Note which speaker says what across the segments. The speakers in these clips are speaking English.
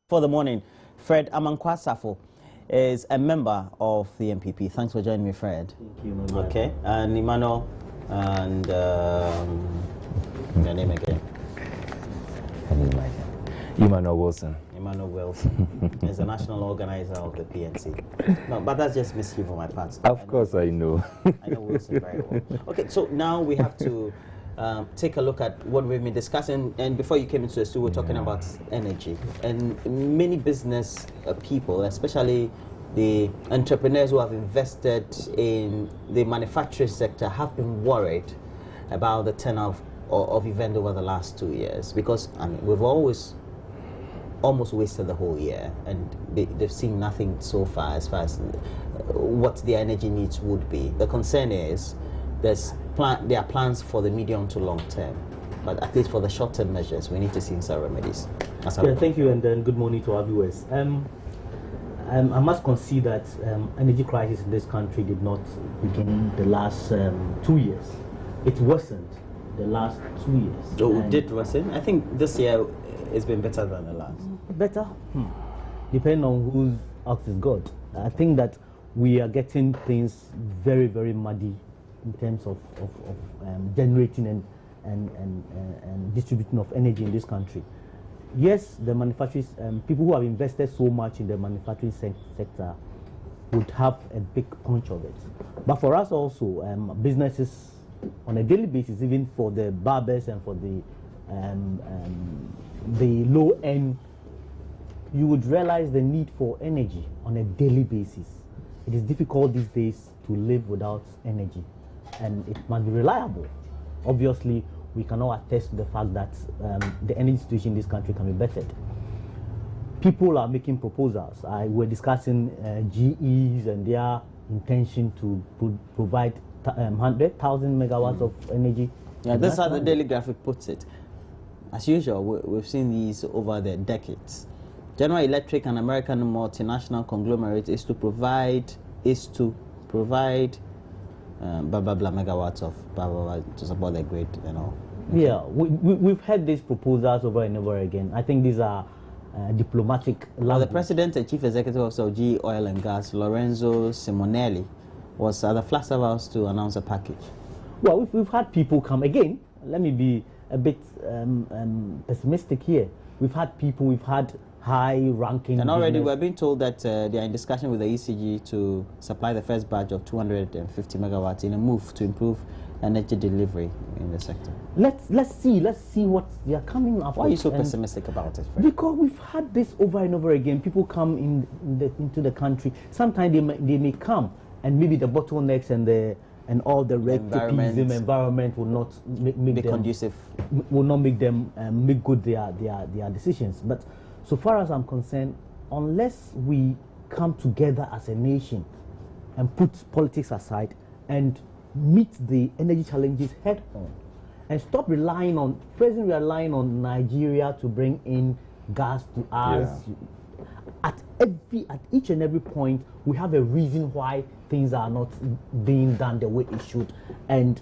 Speaker 1: For the morning, Fred Amankwa-Safo is a member of the NPP. Thanks for joining me, Fred.
Speaker 2: Thank you, my brother.
Speaker 1: Okay, and Emmanuel, and your name again?
Speaker 3: Emmanuel Wilson.
Speaker 1: Emmanuel Wilson is the national organizer of the PNC. No, but that's just mischief on my part.
Speaker 3: Of course, I know.
Speaker 1: I know Wilson very well. Okay, so now we have to take a look at what we've been discussing. And before you came into the studio, we were talking about energy. And many business people, especially the entrepreneurs who have invested in the manufacturing sector, have been worried about the turn of event over the last 2 years. Because I mean, we've almost wasted the whole year, and they've seen nothing so far as what their energy needs would be. The concern is there are plans for the medium to long term, but at least for the short term measures, we need to see some remedies.
Speaker 2: Yeah, thank you, and then good morning to our viewers. I must concede that energy crisis in this country did not begin the last 2 years. It worsened the last 2 years.
Speaker 1: Oh, it did worsen? I think this year it's been better than the last.
Speaker 2: Better? Depending on whose ox is God. I think that we are getting things very, very muddy in terms of generating and distributing of energy in this country. Yes, the manufacturers, people who have invested so much in the manufacturing sector would have a big punch of it. But for us also, businesses on a daily basis, even for the barbers and for the low end, you would realize the need for energy on a daily basis. It is difficult these days to live without energy, and it must be reliable. Obviously, we cannot attest to the fact that the energy situation in this country can be bettered. People are making proposals. We're discussing GEs and their intention to provide 100,000 megawatts of energy.
Speaker 1: Yeah, that's how the Daily Graphic puts it. As usual, we've seen these over the decades. General Electric, an American multinational conglomerate, is to provide blah blah blah megawatts of blah blah blah to support the grid, you know.
Speaker 2: Yeah, we've had these proposals over and over again. I think these are diplomatic.
Speaker 1: Well, the president and chief executive officer of GE Oil and Gas, Lorenzo Simonelli, was at the Flagstaff House to announce a package.
Speaker 2: Well, we've had people come again. Let me be a bit pessimistic here. We've had high-ranking.
Speaker 1: And already we're being told that they are in discussion with the ECG to supply the first batch of 250 megawatts in a move to improve energy delivery in the sector.
Speaker 2: Let's see what they are coming up with.
Speaker 1: Why are you so pessimistic about it, Fred?
Speaker 2: Because we've had this over and over again. People come into the country. Sometimes they may come, and maybe the bottlenecks and all the red tapeism environment will not make them
Speaker 1: conducive.
Speaker 2: Will not make them make good their decisions. But so far as I'm concerned, unless we come together as a nation and put politics aside and meet the energy challenges head on, and stop relying on Nigeria to bring in gas to us. Yeah. At each and every point, we have a reason why things are not being done the way it should, and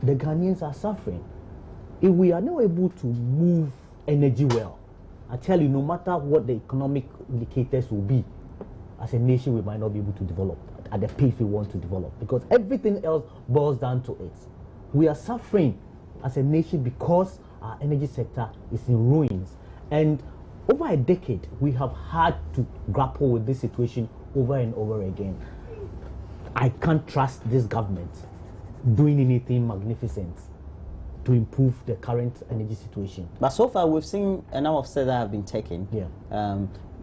Speaker 2: the Ghanaians are suffering. If we are not able to move energy well, I tell you, no matter what the economic indicators will be, as a nation, we might not be able to develop at the pace we want to develop, because everything else boils down to it. We are suffering as a nation because our energy sector is in ruins, and over a decade, we have had to grapple with this situation over and over again. I can't trust this government doing anything magnificent to improve the current energy situation.
Speaker 1: But so far, we've seen a number of steps that have been taken.
Speaker 2: Yeah.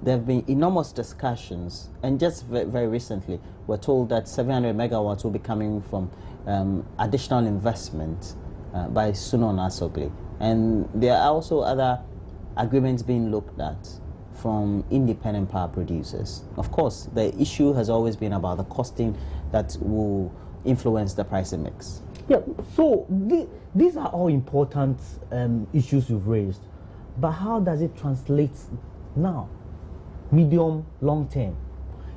Speaker 1: There have been enormous discussions, and just very recently, we're told that 700 megawatts will be coming from additional investment by Suno Nasogli. And there are also other agreements being looked at from independent power producers. Of course, the issue has always been about the costing that will influence the pricing mix.
Speaker 2: Yeah, so these are all important issues you've raised, but how does it translate now, medium, long term?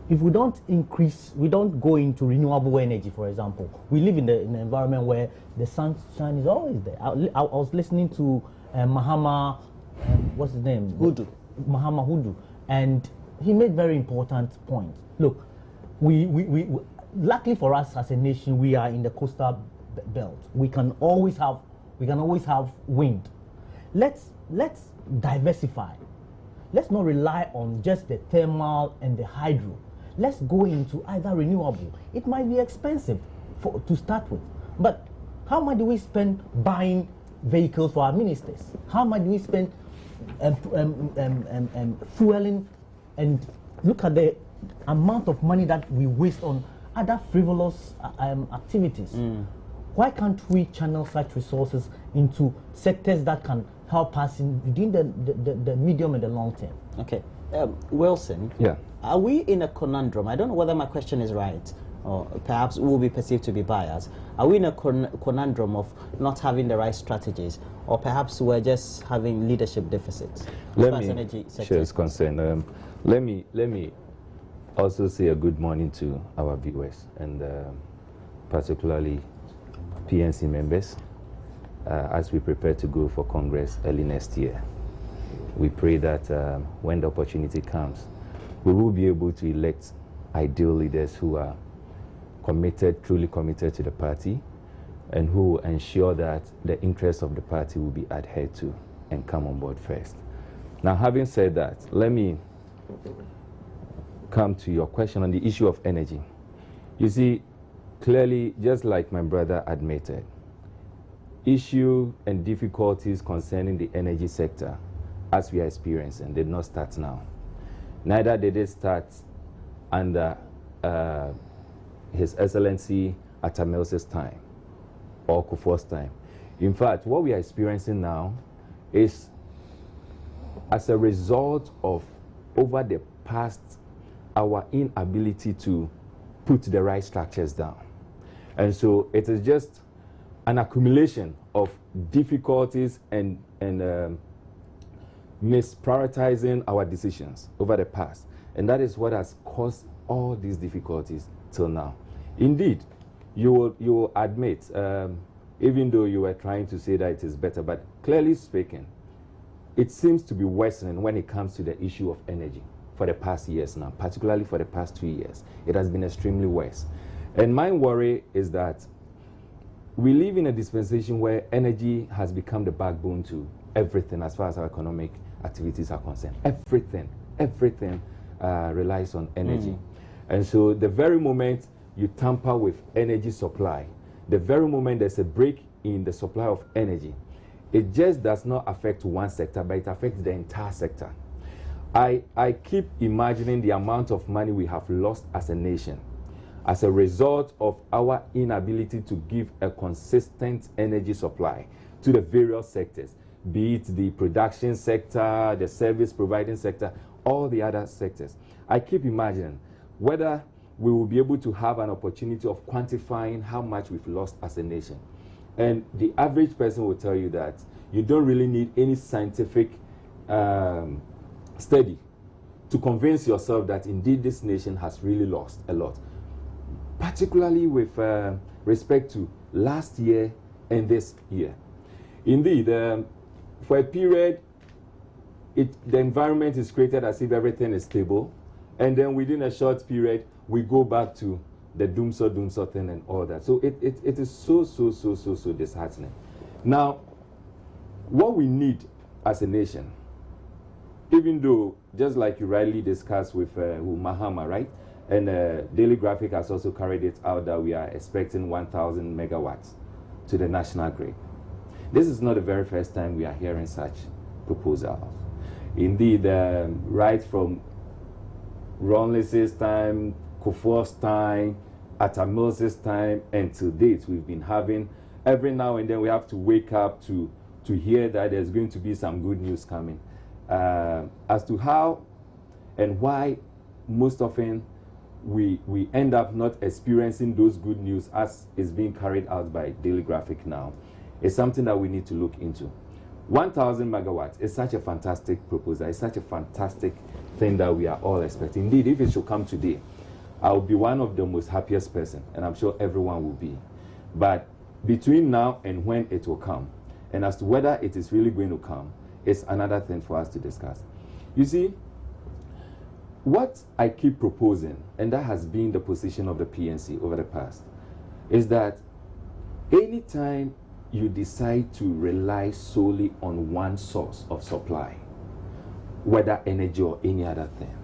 Speaker 2: If we don't go into renewable energy, for example, we live in an environment where the sunshine is always there. I was listening to Mahama, what's his name?
Speaker 1: Hudu.
Speaker 2: Mahama Hudu, And he made very important points. Look, luckily for us as a nation, we are in the coastal belt. We can always have wind. Let's diversify. Let's not rely on just the thermal and the hydro. Let's go into either renewable. It might be expensive to start with, but how much do we spend buying vehicles for our ministers? How much do we spend fueling? And look at the amount of money that we waste on other frivolous activities. Why can't we channel such resources into sectors that can help us within the medium and the long term?
Speaker 1: Okay. Wilson,
Speaker 3: Yeah.
Speaker 1: Are we in a conundrum? I don't know whether my question is right, or perhaps will be perceived to be biased. Are we in a conundrum of not having the right strategies, or perhaps we're just having leadership deficits?
Speaker 3: Let me share his concern. Let me also say a good morning to our viewers, and particularly PNC members, as we prepare to go for Congress early next year. We pray that when the opportunity comes, we will be able to elect ideal leaders who are committed, truly committed to the party, and who will ensure that the interests of the party will be adhered to and come on board first. Now, having said that, let me come to your question on the issue of energy. You see, clearly, just like my brother admitted, issue and difficulties concerning the energy sector, as we are experiencing, did not start now. Neither did it start under His Excellency Atta Mills' time or Kufuor's time. In fact, what we are experiencing now is as a result of, over the past, our inability to put the right structures down. And so it is just an accumulation of difficulties and misprioritizing our decisions over the past. And that is what has caused all these difficulties till now. Indeed, you will admit, even though you were trying to say that it is better, but clearly speaking, it seems to be worsening when it comes to the issue of energy for the past years now, particularly for the past 2 years. It has been extremely worse. And my worry is that we live in a dispensation where energy has become the backbone to everything as far as our economic activities are concerned. Everything relies on energy. And so the very moment you tamper with energy supply, the very moment there's a break in the supply of energy, it just does not affect one sector, but it affects the entire sector. I keep imagining the amount of money we have lost as a nation as a result of our inability to give a consistent energy supply to the various sectors, be it the production sector, the service providing sector, all the other sectors. I keep imagining whether we will be able to have an opportunity of quantifying how much we've lost as a nation. And the average person will tell you that you don't really need any scientific study to convince yourself that indeed this nation has really lost a lot, particularly with respect to last year and this year. Indeed, for a period, the environment is created as if everything is stable, and then within a short period, we go back to the doomsday thing and all that. So it is so disheartening. Now, what we need as a nation, even though, just like you rightly discussed with Mahama, right? And Daily Graphic has also carried it out that we are expecting 1,000 megawatts to the national grid. This is not the very first time we are hearing such proposals. Indeed, right from Ron Lissy's time, Kufuor's time, Atta Mills' time, and to date, we've been having, every now and then we have to wake up to hear that there's going to be some good news coming. As to how and why most often we end up not experiencing those good news as is being carried out by Daily Graphic now, is something that we need to look into. 1,000 megawatts is such a fantastic proposal. It's such a fantastic thing that we are all expecting. Indeed, if it should come today, I will be one of the most happiest person, and I'm sure everyone will be. But between now and when it will come, and as to whether it is really going to come, it's another thing for us to discuss. You see, what I keep proposing, and that has been the position of the PNC over the past, is that anytime you decide to rely solely on one source of supply, whether energy or any other thing,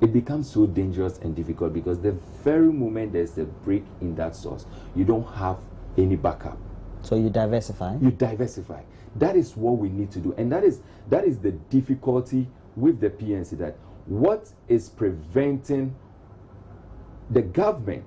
Speaker 3: it becomes so dangerous and difficult, because the very moment there's a break in that source, you don't have any backup.
Speaker 1: So you diversify?
Speaker 3: You diversify. That is what we need to do. And that is the difficulty with the PNC, that what is preventing the government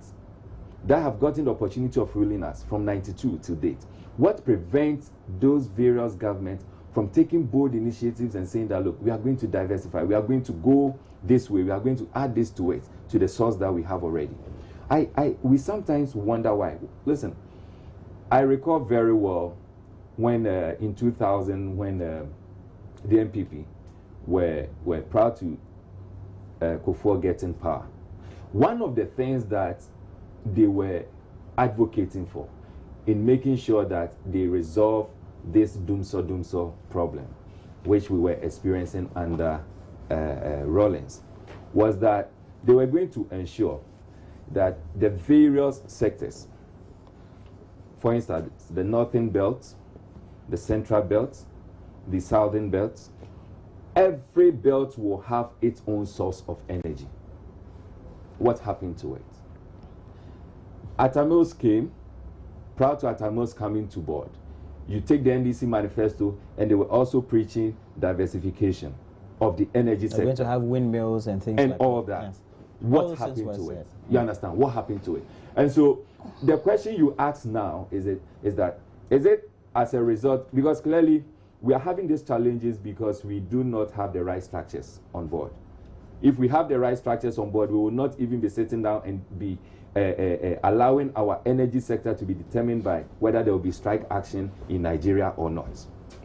Speaker 3: that have gotten the opportunity of ruling us from 92 to date, what prevents those various governments from taking bold initiatives and saying that, look, we are going to diversify, we are going to go this way, we are going to add this to it, to the source that we have already. We sometimes wonder why. Listen, I recall very well when in 2000, when the NPP were proud to Kufuor getting power. One of the things that they were advocating for in making sure that they resolve this Dumso problem, which we were experiencing under Rawlings, was that they were going to ensure that the various sectors, for instance, the northern belt, the central belt, the southern belt, every belt will have its own source of energy. What happened to it? Atta Mills came, proud to Atta Mills coming to board. You take the NDC manifesto, and they were also preaching diversification of the energy sector.
Speaker 1: We're going to have windmills and things
Speaker 3: and
Speaker 1: like
Speaker 3: all
Speaker 1: that.
Speaker 3: that.
Speaker 1: Yes.
Speaker 3: What happened to it? You understand? What happened to it? And so the question you ask now is it as a result, because clearly we are having these challenges because we do not have the right structures on board. If we have the right structures on board, we will not even be sitting down and be allowing our energy sector to be determined by whether there will be strike action in Nigeria or not.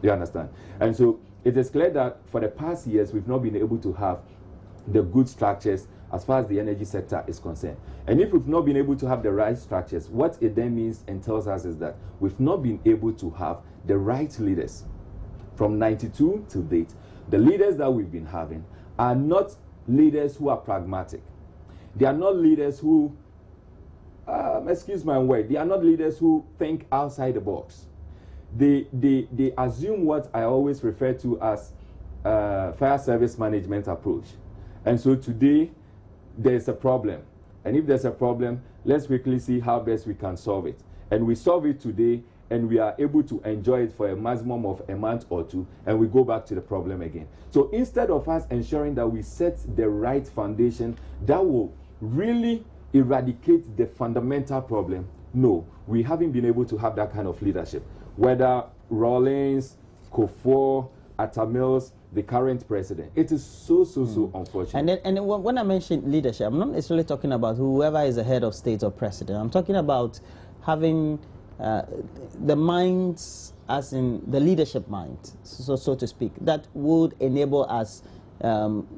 Speaker 3: You understand? And so it is clear that for the past years, we've not been able to have the good structures as far as the energy sector is concerned. And if we've not been able to have the right structures, what it then means and tells us is that we've not been able to have the right leaders. From 92 to date, the leaders that we've been having are not leaders who are pragmatic. They are not leaders who, excuse my word, they are not leaders who think outside the box. They assume what I always refer to as fire service management approach. And so today, there's a problem. And if there's a problem, let's quickly see how best we can solve it. And we solve it today, and we are able to enjoy it for a maximum of a month or two, and we go back to the problem again. So instead of us ensuring that we set the right foundation that will really eradicate the fundamental problem, no, we haven't been able to have that kind of leadership. Whether Rawlings, Kufuor, Atta Mills, the current president. It is so unfortunate.
Speaker 1: And then when I mention leadership, I'm not necessarily talking about whoever is the head of state or president. I'm talking about having the minds, as in the leadership mind, so to speak, that would enable us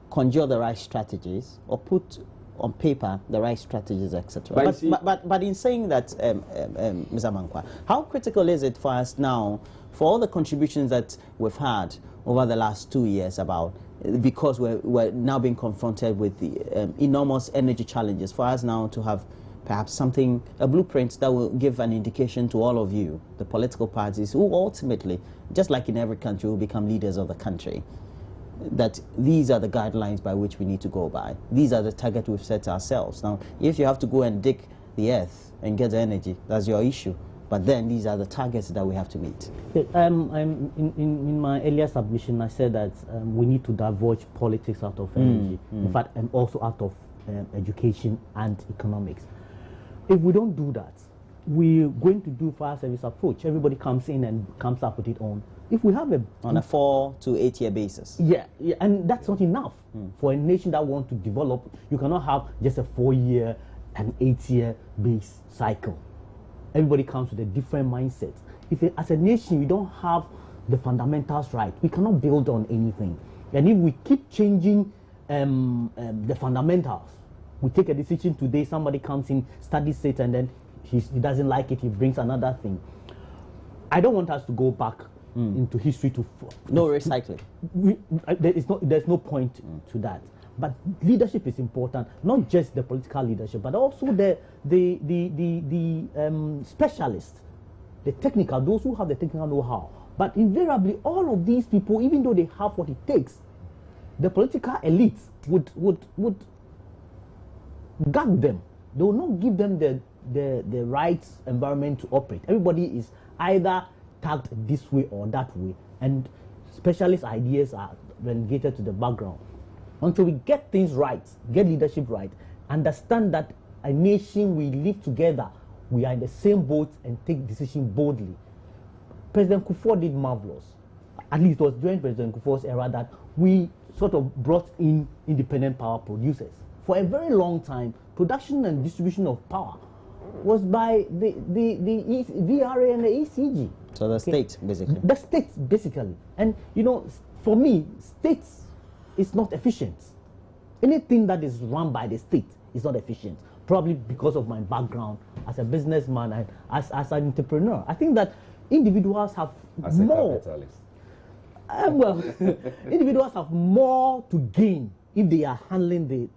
Speaker 1: conjure the right strategies or put on paper the right strategies, etc. But in saying that, Mr. Mankwa, how critical is it for us now, for all the contributions that we've had over the last 2 years, because we're now being confronted with the enormous energy challenges, for us now to have perhaps a blueprint that will give an indication to all of you, the political parties, who ultimately, just like in every country, will become leaders of the country, that these are the guidelines by which we need to go by. These are the targets we've set ourselves. Now, if you have to go and dig the earth and get the energy, that's your issue. But then these are the targets that we have to meet.
Speaker 2: In my earlier submission, I said that we need to divulge politics out of energy, in fact, and also out of education and economics. If we don't do that, we're going to do fire service approach. Everybody comes in and comes up with it on. If we have
Speaker 1: on a 4 to 8 year basis.
Speaker 2: Yeah, and that's not enough for a nation that wants to develop. You cannot have just a 4-year and 8-year base cycle. Everybody comes with a different mindset. If as a nation we don't have the fundamentals right, we cannot build on anything. And if we keep changing the fundamentals, we take a decision today, somebody comes in, studies it, and then he doesn't like it, he brings another thing. I don't want us to go back into history to
Speaker 1: no recycling.
Speaker 2: There's no point to that. But leadership is important, not just the political leadership, but also the specialists, the technical, those who have the technical know-how. But invariably, all of these people, even though they have what it takes, the political elites would guard them. They will not give them the right environment to operate. Everybody is either tagged this way or that way, and specialist ideas are relegated to the background. Until we get things right, get leadership right, understand that a nation, we live together, we are in the same boat, and take decisions boldly. President Kufuor did marvelous. At least it was during President Kufuor's era that we sort of brought in independent power producers. For a very long time, production and distribution of power was by the VRA and the ECG.
Speaker 1: So the state, basically.
Speaker 2: The state, basically. And, you know, for me, states is not efficient. Anything that is run by the state is not efficient. Probably because of my background as a businessman and as an entrepreneur. I think that individuals have
Speaker 3: as
Speaker 2: more.
Speaker 3: A capitalist.
Speaker 2: Well, individuals have more to gain if they are handling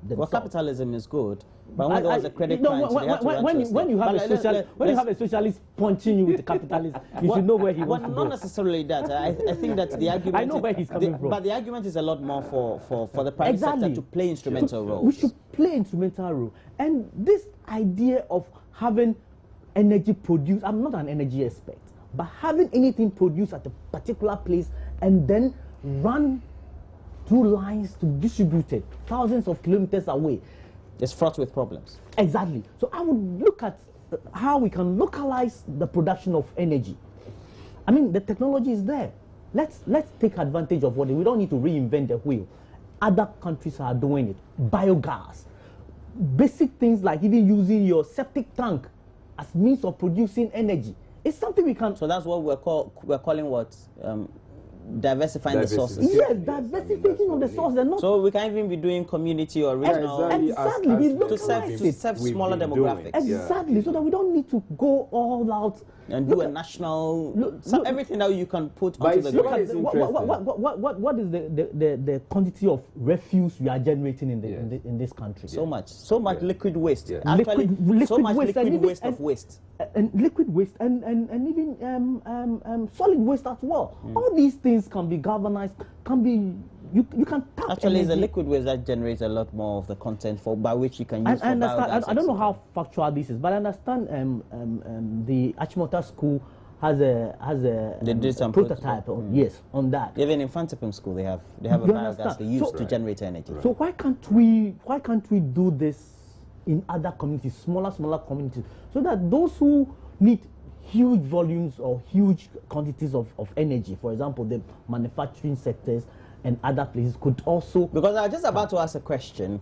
Speaker 1: Well, capitalism is good, but when there was a credit crunch,
Speaker 2: when you have a socialist punching you with a capitalist, you should know where he wants to go.
Speaker 1: Not necessarily that. I think that the argument.
Speaker 2: I know where he's coming from.
Speaker 1: But the argument is a lot more for the private sector to play instrumental roles.
Speaker 2: We should play instrumental role, and this idea of having energy produced. I'm not an energy expert, but having anything produced at a particular place and then run through lines to distribute it thousands of kilometers away,
Speaker 1: it's fraught with problems.
Speaker 2: Exactly. So I would look at how we can localize the production of energy. I mean, the technology is there. Let's take advantage of what we don't need to reinvent the wheel. Other countries are doing it. Biogas, basic things like even using your septic tank as means of producing energy. It's something we can.
Speaker 1: So that's what we're calling what. Diversifying the sources.
Speaker 2: Yes, diversification of the sources. Not
Speaker 1: so we can even be doing community or regional.
Speaker 2: Exactly.
Speaker 1: To serve smaller demographics.
Speaker 2: Exactly. So that we don't need to go all out
Speaker 1: and do a national. Everything that you can put onto the grid.
Speaker 2: What is the quantity of refuse we are generating in this country?
Speaker 1: So much liquid waste.
Speaker 2: Yeah.
Speaker 1: Actually,
Speaker 2: liquid
Speaker 1: so much
Speaker 2: waste
Speaker 1: liquid waste of waste.
Speaker 2: And liquid waste and even solid waste as well. All these things can be galvanized, you can tap
Speaker 1: actually
Speaker 2: energy.
Speaker 1: It's the liquid waste that generates a lot more of the content by which you can use
Speaker 2: I understand. I don't know how factual this is, but I understand the Achimota School has a prototype on that.
Speaker 1: Even in Fantipim School they have a biogas they use to generate energy.
Speaker 2: So why can't we do this in other communities, smaller communities, so that those who need huge volumes or huge quantities of energy, for example, the manufacturing sectors and other places could also... Because
Speaker 1: I was just about to ask a question.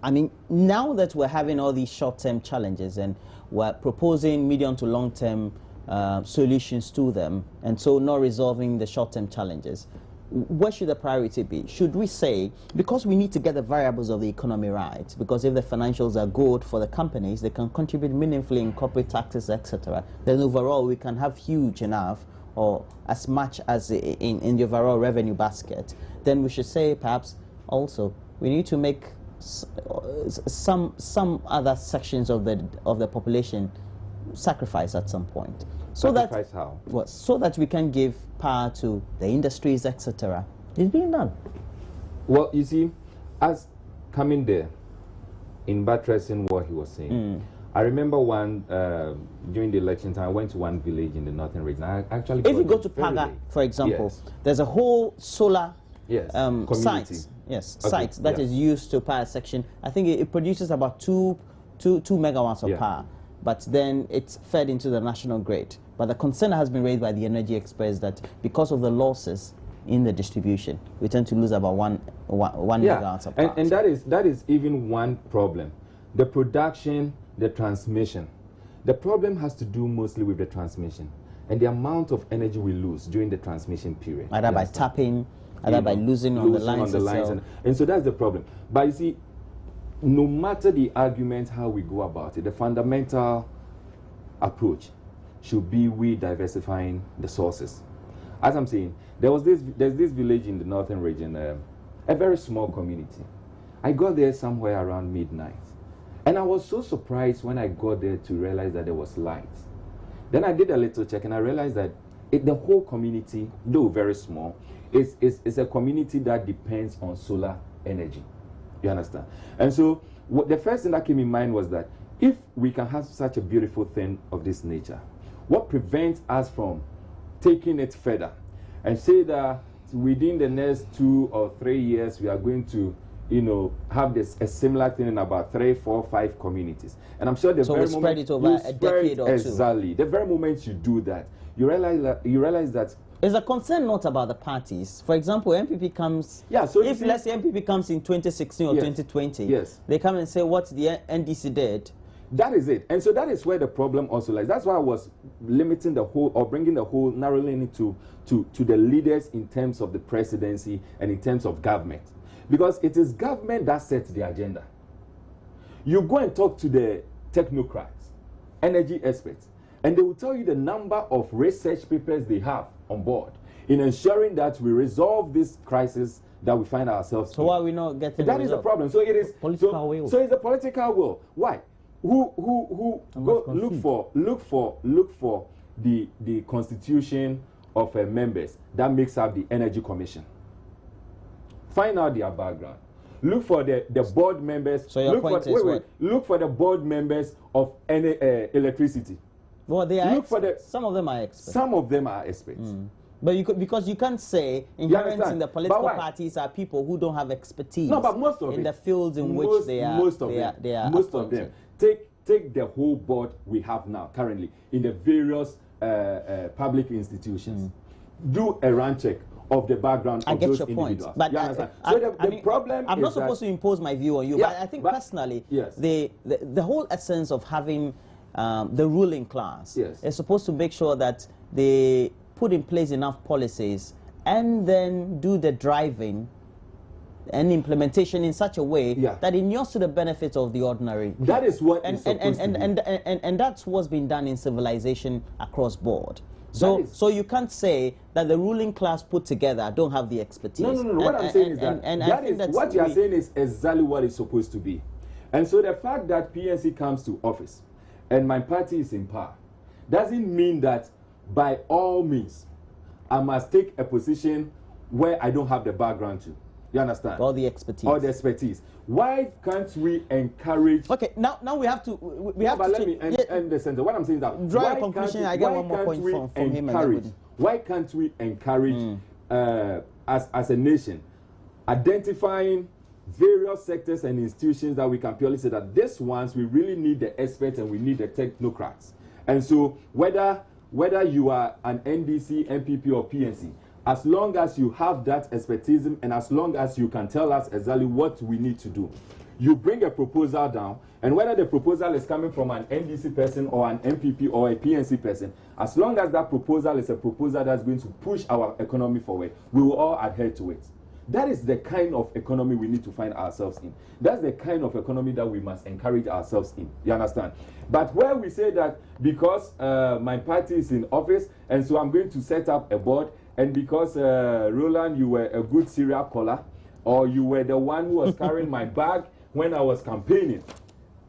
Speaker 1: I mean, now that we're having all these short-term challenges and we're proposing medium to long-term solutions to them, and so not resolving the short-term challenges, where should the priority be? Should we say, because we need to get the variables of the economy right, because if the financials are good for the companies, they can contribute meaningfully in corporate taxes, etc., then overall we can have huge enough or as much as in the overall revenue basket, then we should say perhaps also we need to make some other sections of the population sacrifice at some point. So
Speaker 3: sacrifice how?
Speaker 1: Well, so that we can give power to the industries, etc.
Speaker 2: It's being done.
Speaker 3: Well, you see, as coming there, in buttressing what he was saying, I remember during the election time, I went to one village in the northern region. I actually
Speaker 1: if you go to Paga, for example, there's a whole solar site. Site that is used to power a section. I think it produces about 2 megawatts of power. But then it's fed into the national grid. But the concern has been raised by the energy experts that because of the losses in the distribution, we tend to lose about one megawatts of power.
Speaker 3: And that is even one problem. The production, the transmission. The problem has to do mostly with the transmission and the amount of energy we lose during the transmission period.
Speaker 1: Either by tapping, either by losing on the lines itself.
Speaker 3: And so that's the problem. But you see, no matter the argument how we go about it, the fundamental approach should be we diversifying the sources. As I'm saying, there's this village in the northern region, a very small community. I got there somewhere around midnight. And I was so surprised when I got there to realize that there was light. Then I did a little check and I realized that the whole community, though very small, is a community that depends on solar energy. You understand? And so the first thing that came in mind was that if we can have such a beautiful thing of this nature, what prevents us from taking it further and say that within the next 2 or 3 years we are going to have a similar thing in about 3, 4, 5 communities. And I'm sure the very moment
Speaker 1: spread it over a decade or two.
Speaker 3: Exactly. The very moment you do that, you realize that
Speaker 1: is a concern not about the parties. For example, MPP comes.
Speaker 3: Yeah. So
Speaker 1: if let's say MPP comes in 2016 or 2020,
Speaker 3: yes,
Speaker 1: they come and say what the NDC did.
Speaker 3: That is it. And so that is where the problem also lies. That's why I was limiting the whole, or bringing the whole, narrowing it to the leaders in terms of the presidency and in terms of government. Because it is government that sets the agenda. You go and talk to the technocrats, energy experts, and they will tell you the number of research papers they have on board in ensuring that we resolve this crisis that we find ourselves in.
Speaker 1: So why are we not getting
Speaker 3: that is the problem. So it is
Speaker 2: political will.
Speaker 3: So it's a political will. Why? Who go look for the constitution of members that makes up the Energy Commission. Find out their background. Look for the board members.
Speaker 1: So your point is what?
Speaker 3: Look for the board members of any electricity.
Speaker 1: Well, they are some of them are experts.
Speaker 3: Some of them are experts.
Speaker 1: But because you can't say inherent in the political parties are people who don't have expertise.
Speaker 3: No, but most of
Speaker 1: in the fields in which they are.
Speaker 3: Most of them. Take the whole board we have now currently in the various public institutions. Do a run check of the background of those individuals.
Speaker 1: But
Speaker 3: you understand? So the problem
Speaker 1: I'm not supposed to impose my view on you, but I think personally,
Speaker 3: yes,
Speaker 1: the whole essence of having the ruling class is supposed to make sure that they put in place enough policies and then do the driving and implementation in such a way that it inures to the benefit of the ordinary.
Speaker 3: That is what
Speaker 1: and that's what's been done in civilization across board. So you can't say that the ruling class put together don't have the expertise.
Speaker 3: No. What I'm saying is that what you are saying is exactly what it's supposed to be. And so the fact that PNC comes to office and my party is in power doesn't mean that by all means I must take a position where I don't have the background to. You understand?
Speaker 1: Or the expertise.
Speaker 3: Or the expertise. Why can't we encourage?
Speaker 1: Okay, now we have to.
Speaker 3: But let me end the sentence. What I'm saying is that
Speaker 1: draw a conclusion. I get one more point from him.
Speaker 3: Why can't we encourage, as a nation, identifying various sectors and institutions that we can purely say that these ones we really need the experts and we need the technocrats. And so whether you are an NDC, MPP, or PNC, as long as you have that expertise and as long as you can tell us exactly what we need to do, you bring a proposal down, and whether the proposal is coming from an NDC person or an MPP or a PNC person, as long as that proposal is a proposal that's going to push our economy forward, we will all adhere to it. That is the kind of economy we need to find ourselves in. That's the kind of economy that we must encourage ourselves in. You understand? But where we say that because my party is in office and so I'm going to set up a board, and because Roland, you were a good serial caller, or you were the one who was carrying my bag when I was campaigning,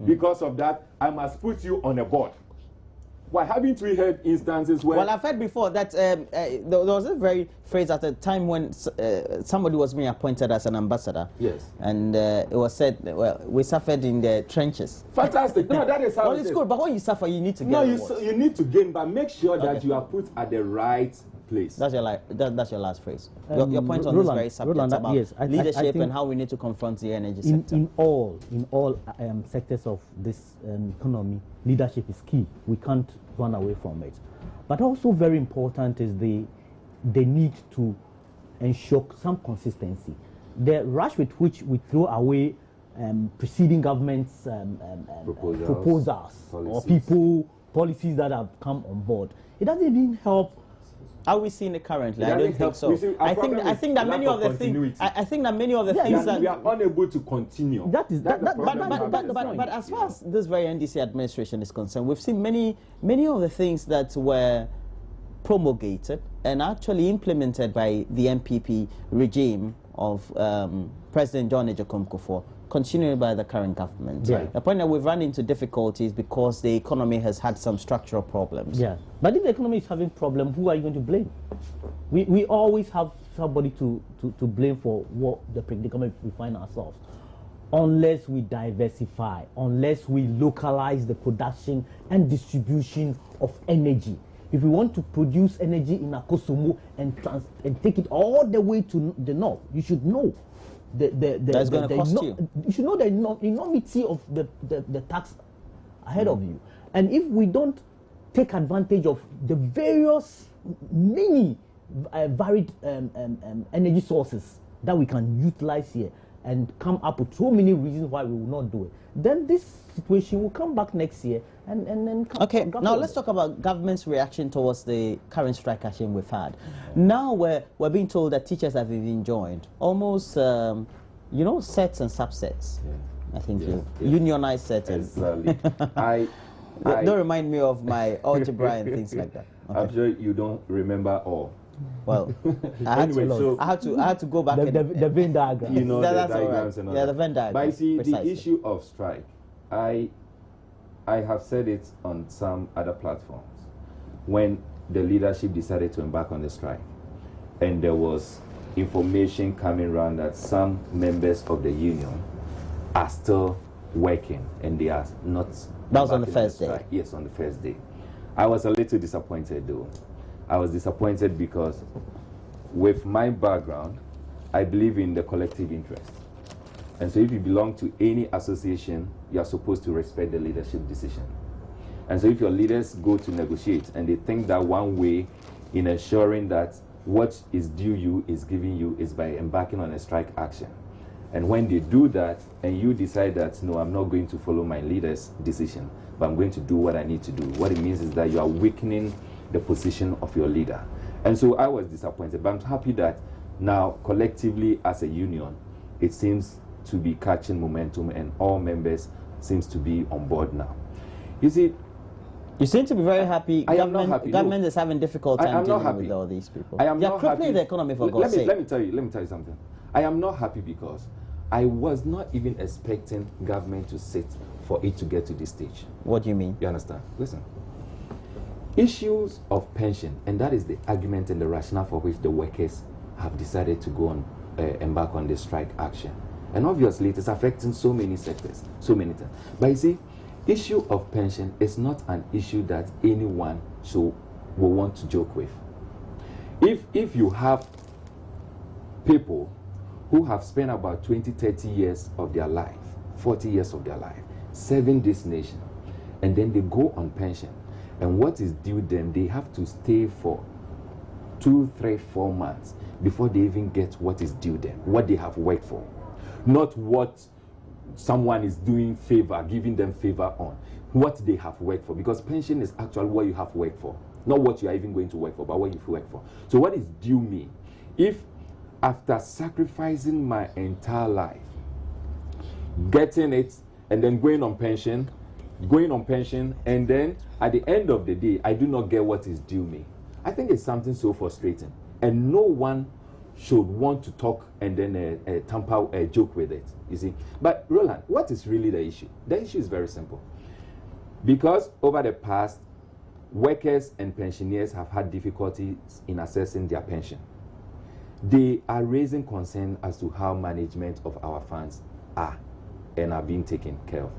Speaker 3: because of that, I must put you on a board. Why haven't we heard instances where...
Speaker 1: Well, I've heard before that there was a very phrase at the time when somebody was being appointed as an ambassador.
Speaker 3: Yes.
Speaker 1: And it was said, well, we suffered in the trenches.
Speaker 3: Fantastic. No, that is how
Speaker 1: well, it's good, but when you suffer, you need to gain.
Speaker 3: No, you need to gain, but make sure that you are put at the right place.
Speaker 1: That's your last phrase. Your point on this very subject about leadership and how we need to confront the energy sector.
Speaker 2: In all sectors of this economy, leadership is key. We can't run away from it. But also very important is the need to ensure some consistency. The rush with which we throw away preceding governments' proposals or policies that have come on board, it doesn't even help
Speaker 1: Are we seeing it currently?
Speaker 3: It
Speaker 1: I don't
Speaker 3: doesn't
Speaker 1: think
Speaker 3: help.
Speaker 1: so.
Speaker 3: You see, our
Speaker 1: I think
Speaker 3: problem
Speaker 1: that
Speaker 3: is
Speaker 1: many
Speaker 3: lack
Speaker 1: of the things.
Speaker 3: continuity.
Speaker 1: I think that many of the
Speaker 2: Yeah,
Speaker 1: things
Speaker 3: we
Speaker 1: that.
Speaker 3: are unable to continue.
Speaker 2: That is
Speaker 3: That's the
Speaker 2: that,
Speaker 3: problem we have at this
Speaker 1: But
Speaker 3: point,
Speaker 1: as
Speaker 3: you
Speaker 1: far
Speaker 3: know.
Speaker 1: as this very NDC administration is concerned, we've seen many of the things that were promulgated and actually implemented by the MPP regime of President John Ejiokom Kufuor, continued by the current government.
Speaker 2: Yeah.
Speaker 1: The point that we've run into difficulties because the economy has had some structural problems.
Speaker 2: Yeah, but if the economy is having problem, who are you going to blame? We always have somebody to blame for what the predicament we find ourselves. Unless we diversify, unless we localize the production and distribution of energy. If we want to produce energy in Akosombo and take it all the way to the north, you should know
Speaker 1: that's going to cost you.
Speaker 2: You should know the enormity of the tax ahead of you. And if we don't take advantage of the various many varied energy sources that we can utilize here and come up with so many reasons why we will not do it, then this situation will come back next year and then come.
Speaker 1: Okay, now let's talk about government's reaction towards the current strike action we've had. Now we're being told that teachers have even joined, almost you know, sets and subsets.
Speaker 3: Yeah.
Speaker 1: I think
Speaker 3: Yeah.
Speaker 1: unionized sets.
Speaker 3: Exactly.
Speaker 1: Don't remind me of my algebra and things like that. Okay.
Speaker 3: I'm sure you don't remember all.
Speaker 1: Well, I had,
Speaker 3: Anyway, so
Speaker 1: I had to go back
Speaker 2: the Venn diagram.
Speaker 3: you know
Speaker 1: That's
Speaker 3: the
Speaker 1: all right.
Speaker 3: diagrams and all
Speaker 1: Yeah,
Speaker 3: that.
Speaker 1: the Venn diagram,
Speaker 3: But you see,
Speaker 1: precisely.
Speaker 3: the issue of strike, I have said it on some other platforms. When the leadership decided to embark on the strike, and there was information coming around that some members of the union are still working and they are not.
Speaker 1: That was on the
Speaker 3: embarking
Speaker 1: first day.
Speaker 3: strike. Yes, on the first day. I was a little disappointed though. I was disappointed because with my background, I believe in the collective interest. And so if you belong to any association, you are supposed to respect the leadership decision. And so if your leaders go to negotiate and they think that one way in ensuring that what is due you is given you is by embarking on a strike action. And when they do that and you decide that, no, I'm not going to follow my leader's decision, but I'm going to do what I need to do, what it means is that you are weakening the position of your leader. And so I was disappointed, but I'm happy that now collectively as a union, it seems to be catching momentum and all members seems to be on board now. You see,
Speaker 1: you seem to be very happy.
Speaker 3: I am not happy.
Speaker 1: Government is having difficult
Speaker 3: I
Speaker 1: time
Speaker 3: am not
Speaker 1: dealing
Speaker 3: happy.
Speaker 1: with all these people.
Speaker 3: I am
Speaker 1: They're
Speaker 3: not
Speaker 1: crippling
Speaker 3: happy.
Speaker 1: the economy for God's sake.
Speaker 3: Let me tell you something. I am not happy because I was not even expecting government to sit for it to get to this stage.
Speaker 1: What do you mean?
Speaker 3: You understand? Listen. Issues of pension, and that is the argument and the rationale for which the workers have decided to go on, embark on this strike action. And obviously it is affecting so many sectors, so many things. But you see, issue of pension is not an issue that anyone will want to joke with. If you have people who have spent about 20, 30 years of their life, 40 years of their life, serving this nation, and then they go on pension, and what is due them, they have to stay for 2, 3, 4 months before they even get what is due them, what they have worked for. Not what someone is doing favor, giving them favor on, what they have worked for. Because pension is actually what you have worked for. Not what you are even going to work for, but what you've worked for. So what is due me? If after sacrificing my entire life, getting it, and then going on pension, and then at the end of the day, I do not get what is due me, I think it's something so frustrating. And no one should want to talk and then tamper, joke with it, you see. But Roland, what is really the issue? The issue is very simple. Because over the past, workers and pensioners have had difficulties in accessing their pension. They are raising concern as to how management of our funds are and are being taken care of.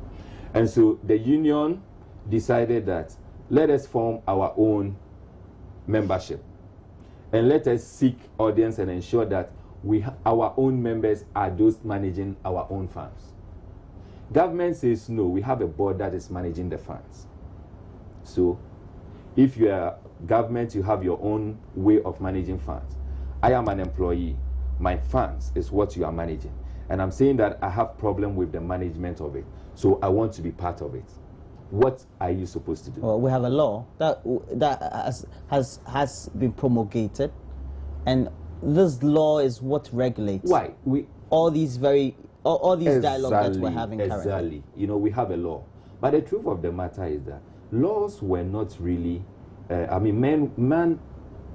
Speaker 3: And so the union decided that let us form our own membership and let us seek audience and ensure that our own members are those managing our own funds. Government says no, we have a board that is managing the funds. So if you are government, you have your own way of managing funds. I am an employee. My funds is what you are managing. And I'm saying that I have problem with the management of it. So I want to be part of it. what are you supposed to do?
Speaker 1: Well, we have a law that has been promulgated, and this law is what regulates
Speaker 3: Why?
Speaker 1: all these dialogue that we're having currently.
Speaker 3: Exactly. You know, we have a law. But the truth of the matter is that laws were not really, man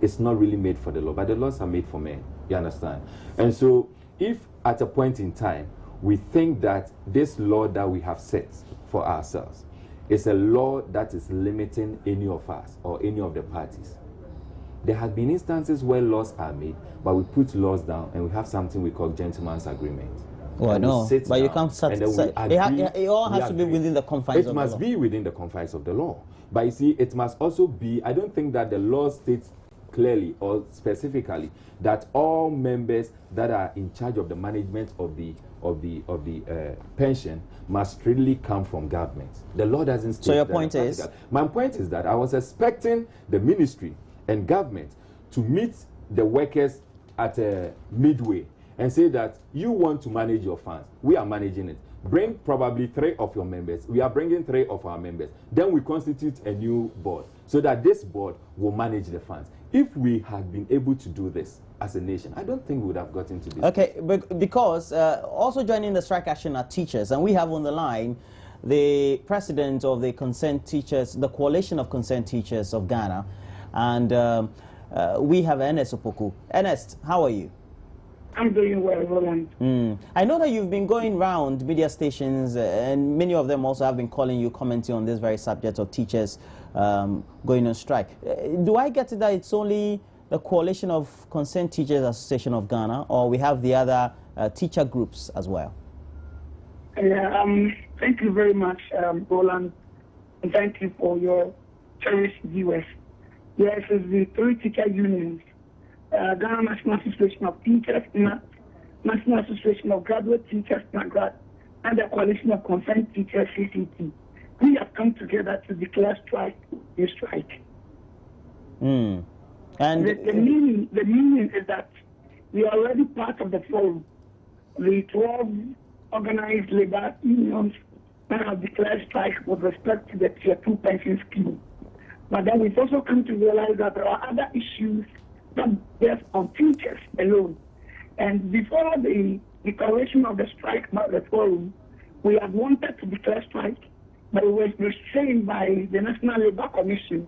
Speaker 3: is not really made for the law, but the laws are made for men. You understand? And so, if at a point in time, we think that this law that we have set for ourselves is a law that is limiting any of us or any of the parties, there have been instances where laws are made, but we put laws down and we have something we call gentleman's agreement.
Speaker 1: Well, no, but you can't set. It all has to be within the confines of the law.
Speaker 3: It must be within the confines of the law. But you see, it must also be, I don't think that the law states clearly or specifically that all members that are in charge of the management of the pension must really come from government. The law doesn't state.
Speaker 1: So your point is?
Speaker 3: My point is that I was expecting the ministry and government to meet the workers at a midway and say that you want to manage your funds. We are managing it. Bring probably 3 of your members. We are bringing 3 of our members. Then we constitute a new board so that this board will manage the funds. If we had been able to do this as a nation, I don't think we would have gotten to this.
Speaker 1: Okay, but because also joining the strike action are teachers, and we have on the line the president of the Concerned Teachers, the Coalition of Concerned Teachers of Ghana, and we have Ernest Opoku. Ernest, how are you?
Speaker 4: I'm doing well, Roland.
Speaker 1: I know that you've been going around media stations, and many of them also have been calling you, commenting on this very subject of teachers going on strike. Do I get it that it's only the Coalition of Concerned Teachers Association of Ghana, or we have the other teacher groups as well?
Speaker 4: Thank you very much, Roland, and thank you for your cherished viewers. Yes, it's the 3 teacher unions. Ghana National Association of Teachers, National Association of Graduate Teachers, NAGRAD, and the Coalition of Concerned Teachers, CCT. We have come together to declare a strike.
Speaker 1: And
Speaker 4: the meaning is that we are already part of the forum. The 12 organized labor unions that have declared strike with respect to the Tier 2 pension scheme. But then we've also come to realize that there are other issues not based on teachers alone. And before the declaration of the strike by the forum, we had wanted to declare strike, but we were restrained by the National Labour Commission.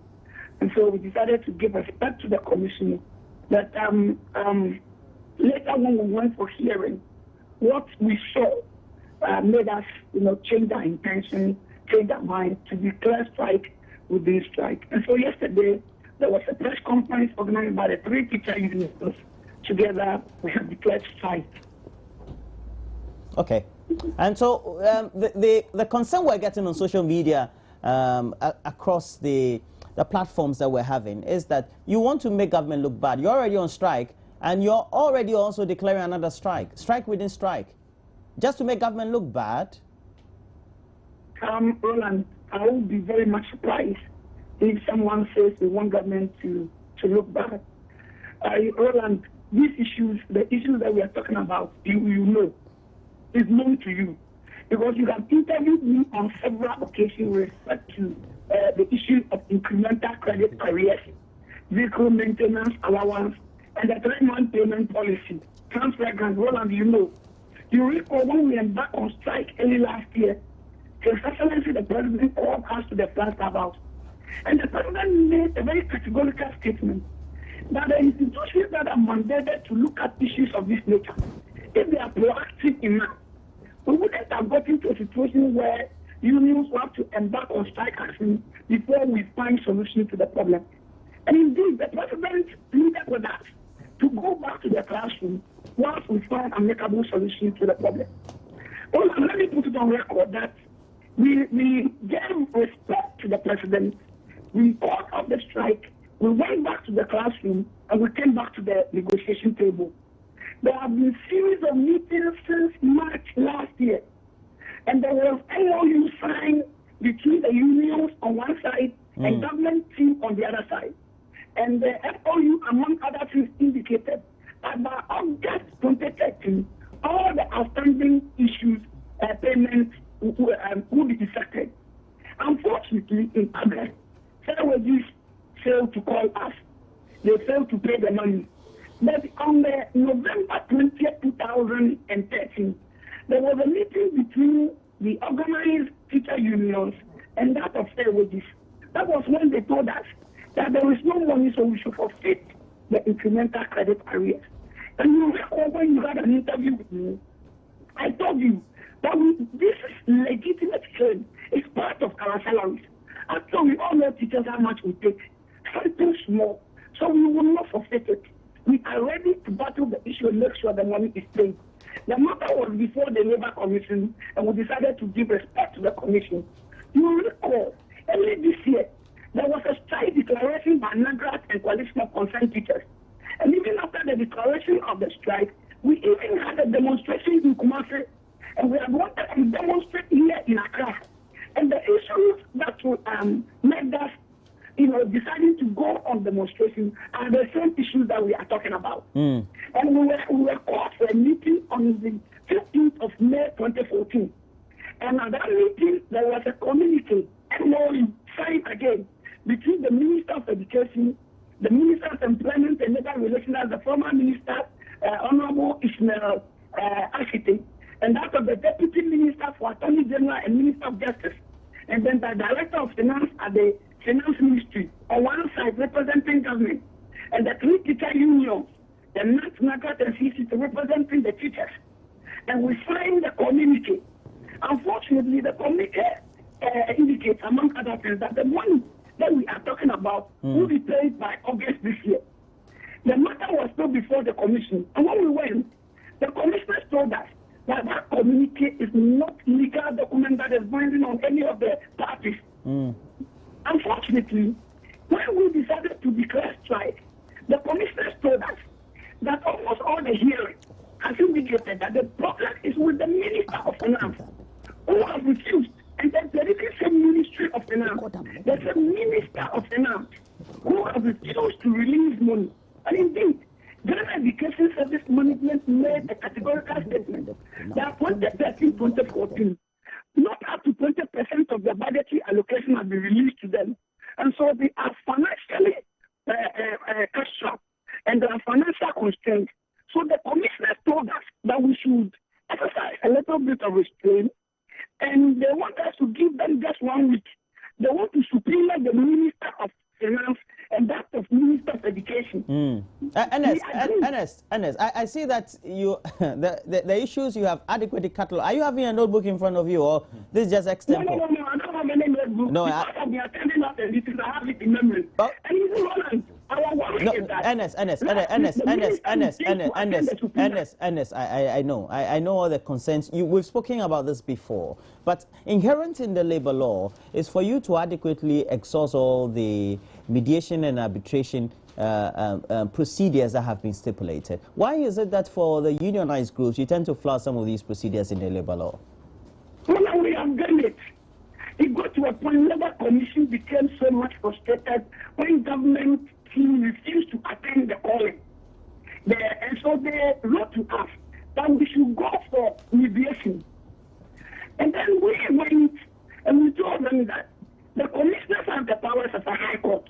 Speaker 4: And so we decided to give respect to the commission that later when we went for hearing, what we saw made us change our intention, change our mind to declare strike within strike. And so yesterday, there was a press conference organized by the 3 teacher unions. Together, we have declared strike.
Speaker 1: Okay. And so the concern we're getting on social media across the platforms that we're having is that you want to make government look bad. You're already on strike, and you're already also declaring another strike. Strike within strike. Just to make government look bad?
Speaker 4: Roland, I would be very much surprised if someone says we want government to look bad. Roland, these issues, the issues that we are talking about, you know, is known to you. Because you have interviewed me on several occasions with respect to the issue of incremental credit arrears, vehicle maintenance allowance, and the 3-month payment policy. Transfer grant, Roland, you know. You recall when we embarked on strike early last year, His Excellency the President called us to the Flagstaff House. And the President made a very categorical statement that the institutions that are mandated to look at issues of this nature, if they are proactive enough, we wouldn't have gotten to a situation where unions will have to embark on strike action before we find solutions to the problem. And indeed, the President pleaded with us to go back to the classroom once we find amicable solutions to the problem. Also, let me put it on record that we gave respect to the President. We called off the strike. We went back to the classroom and we came back to the negotiation table. There have been a series of meetings since March last year. And there was MOU signed between the unions on one side and government team on the other side. And the MOU, among other things, indicated that by August 2013, all the outstanding issues, payments, will be effected. Unfortunately, told you that this is legitimate claim. It's part of our salaries. After we all know teachers how much we take, something small. So we will not forfeit it. We are ready to battle the issue and make sure the money is paid. The matter was before the Labour Commission, and we decided to give respect to the Commission. You will recall, early this year, there was a strike declaration by NAGRAT and Coalition of Concerned Teachers. And even after the declaration of the strike, we even had a demonstration in Kumasi, and we had wanted to demonstrate here in Accra. And the issues that will make us, deciding to go on demonstration are the same issues that we are talking about. And we were called for a meeting on the 15th of May 2014. And at that meeting, there was a communique, MOU, signed again, between the Minister of Education, the Minister of Employment and Labour Relations, the former Minister, Honorable Ishmael Ashite, and that of the Deputy Minister for Attorney General and Minister of Justice, and then the Director of Finance at the Finance Ministry, on one side representing government, and the three teacher unions, the NAGRAT and CCT representing the teachers. And we signed the communique. Unfortunately, the communique indicates, among other things, that the money that we are talking about will be paid by August this year. The matter was still before the commission. And when we went, the commissioners told us that that communique is not legal document that is binding on any of the parties. Unfortunately, when we decided to declare strike, the commissioners told us that almost all the hearings has indicated that the problem is with the Minister of Finance, who has refused. And then there is a Ministry of Finance. There's a Minister of Finance who has refused to release money. And indeed, Ghana Education Service Management made a categorical statement that 2013-2014, not up to 20% of the budgetary allocation has been released to them. And so they are financially cash-strapped and they are financial constraints. So the commissioners told us that we should exercise a little bit of restraint, and they want us to give them just 1 week. They want to subpoena the Minister of Finance and that of Minister of Education.
Speaker 1: Ernest, I see that you the issues you have adequately cataloged. Are you having a notebook in front of you, or this is just extempo?
Speaker 4: No, I don't have any notebook.
Speaker 1: No,
Speaker 4: because I've been attending up and I have it in memory.
Speaker 1: Oh.
Speaker 4: And even Roland, our worry is that...
Speaker 1: Ernest, I know all the concerns. We've spoken about this before, but inherent in the labor law is for you to adequately exhaust all the mediation and arbitration procedures that have been stipulated. Why is it that for the unionized groups, you tend to flout some of these procedures in the labor law?
Speaker 4: Well, we have done it. It got to a point Labour Commission became so much frustrated when government team refused to attend the calling. And so they wrote to us that we should go for mediation. And then we went and we told them that the commissioners have the powers of a high court.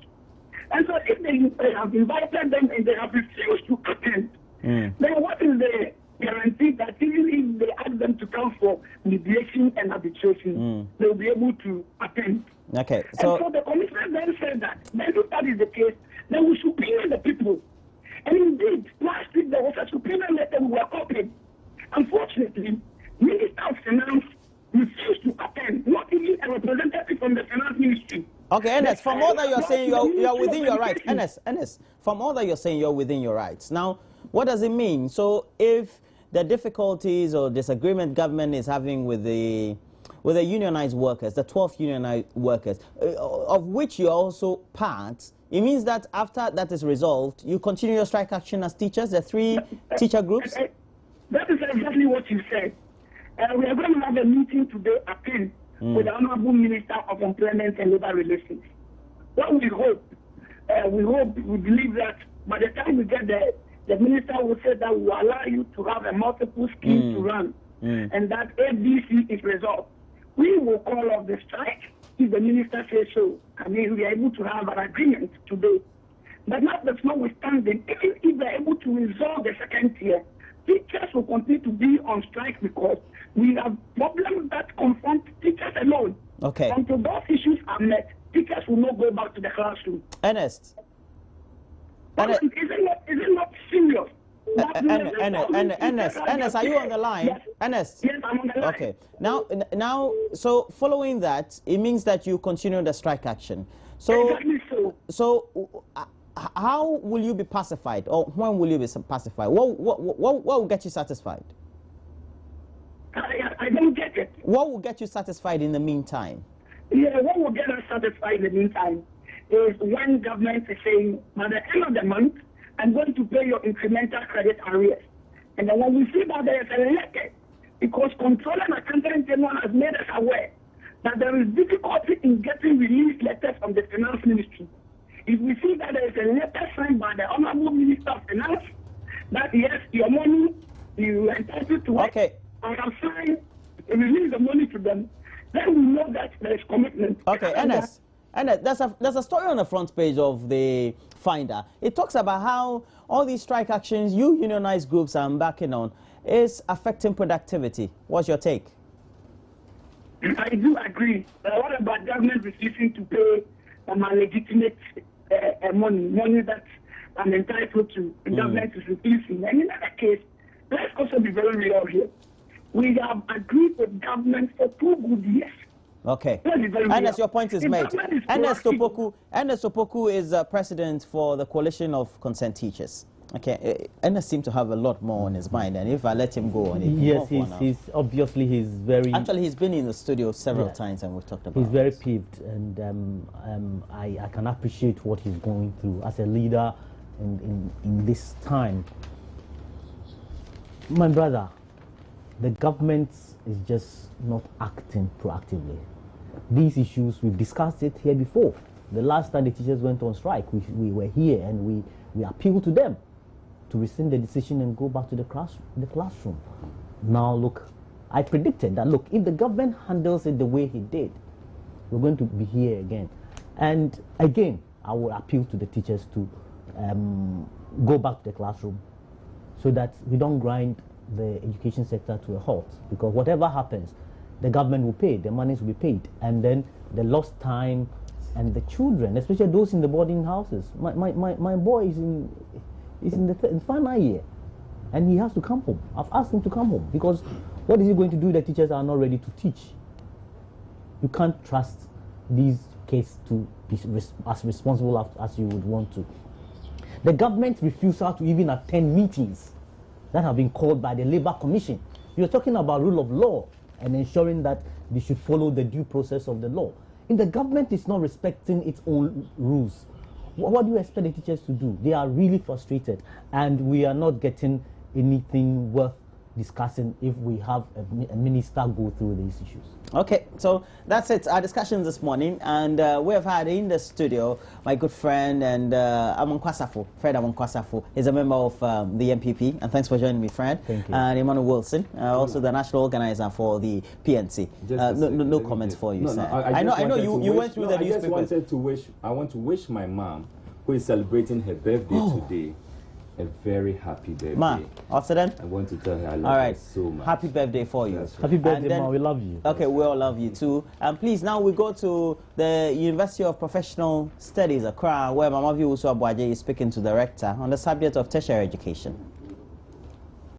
Speaker 4: And so if they have invited them and they have refused to attend, then what is the guarantee that even if they ask them to come for mediation and arbitration, they'll be able to attend?
Speaker 1: Okay,
Speaker 4: and so the commissioner then said that, then if that is the case, then we subpoena the people. And indeed, last week there was a subpoena letter we were copied. Unfortunately, Minister of Finance refused to attend, not even a representative from the Finance Ministry.
Speaker 1: Okay, Ernest, from all that you're saying, you are within your rights. Ernest, from all that you're saying, you're within your rights. Now, what does it mean? So if the difficulties or disagreement government is having with the unionized workers, the 12 unionized workers, of which you're also part, it means that after that is resolved, you continue your strike action as teachers, the three teacher groups?
Speaker 4: That is exactly what you said. We are going to have a meeting today at 10 with the Honorable Minister of Employment and Labour Relations. What we hope, we believe that by the time we get there, the minister will say that we will allow you to have a multiple scheme to run, and that ABC is resolved. We will call off the strike if the minister says so. I mean, we are able to have an agreement today. But notwithstanding, even if they are able to resolve the second tier, teachers will continue to be on strike because we have problems that confront teachers alone.
Speaker 1: Okay.
Speaker 4: Until those issues are met, teachers will not go back to the classroom.
Speaker 1: Ernest.
Speaker 4: Is it not serious
Speaker 1: Ernest, are you on the line?
Speaker 4: Yes.
Speaker 1: Ernest?
Speaker 4: Yes, I'm on the line.
Speaker 1: Okay. Now, so following that, it means that you continue the strike action. So,
Speaker 4: Exactly so.
Speaker 1: So, how will you be pacified, or when will you be pacified? What will get you satisfied?
Speaker 4: I don't get it.
Speaker 1: What will get you satisfied in the meantime?
Speaker 4: Yeah, what will get us satisfied in the meantime is when government is saying, by the end of the month, I'm going to pay your incremental credit arrears. And then when we see that there is a letter, because Controller and Accountant General has made us aware that there is difficulty in getting release letters from the Finance Ministry. If we see that there is a letter signed by the Honorable Minister of Finance, that yes, your money, you are entitled to
Speaker 1: Okay.
Speaker 4: it, I have signed, release the money to them, then we know that there is commitment.
Speaker 1: Okay, Ernest, there's a story on the front page of the Finder. It talks about how all these strike actions you unionized groups are embarking on is affecting productivity. What's your take?
Speaker 4: I do agree. What about government refusing to pay my legitimate money that I'm entitled to? The government is refusing. And in that case, let's also be very real here. We have agreed with government for 2 good years.
Speaker 1: Okay.
Speaker 4: Ernest,
Speaker 1: Ernest, your point is made. Ernest Opoku is president for the Coalition of Concerned Teachers. Okay, Ernest seems to have a lot more on his mind, and if I let him go on,
Speaker 2: yes, he's obviously he's very.
Speaker 1: Actually, he's been in the studio several times, and we've talked about.
Speaker 2: He's very peeved, and I can appreciate what he's going through as a leader in this time. My brother, the government is just not acting proactively. These issues, we've discussed it here before. The last time the teachers went on strike, we were here and we appealed to them to rescind the decision and go back to the classroom. Now look, I predicted that, look, if the government handles it the way he did, we're going to be here again. And again, I will appeal to the teachers to go back to the classroom so that we don't grind the education sector to a halt, because whatever happens, the government will pay, the monies will be paid, and then the lost time and the children, especially those in the boarding houses. My boy is in the final year, and he has to come home. I've asked him to come home, because what is he going to do? The teachers are not ready to teach. You can't trust these kids to be as responsible as you would want to. The government refusal to even attend meetings that have been called by the Labour Commission. You're talking about rule of law and ensuring that they should follow the due process of the law. If the government is not respecting its own rules, what do you expect the teachers to do? They are really frustrated, and we are not getting anything worth discussing if we have a minister go through these issues.
Speaker 1: Okay, so that's it, our discussion this morning, and we have had in the studio my good friend and Fred Amonkwasafo. He's a member of the MPP, and thanks for joining me, Fred.
Speaker 2: Thank you.
Speaker 1: And Emmanuel Wilson, also the national organizer for the PNC. No comments for you, sir. I know you went through the newspapers.
Speaker 3: I want to wish my mom, who is celebrating her birthday today, a very happy birthday.
Speaker 1: Ma, after then?
Speaker 3: I want to tell her I love her so much.
Speaker 1: Happy birthday for you.
Speaker 3: That's right.
Speaker 2: Happy birthday, Ma. We love you.
Speaker 1: Okay, we all love you too. And please, now we go to the University of Professional Studies, Accra, where Mama Viu Usu Abuaje is speaking to the rector on the subject of tertiary education.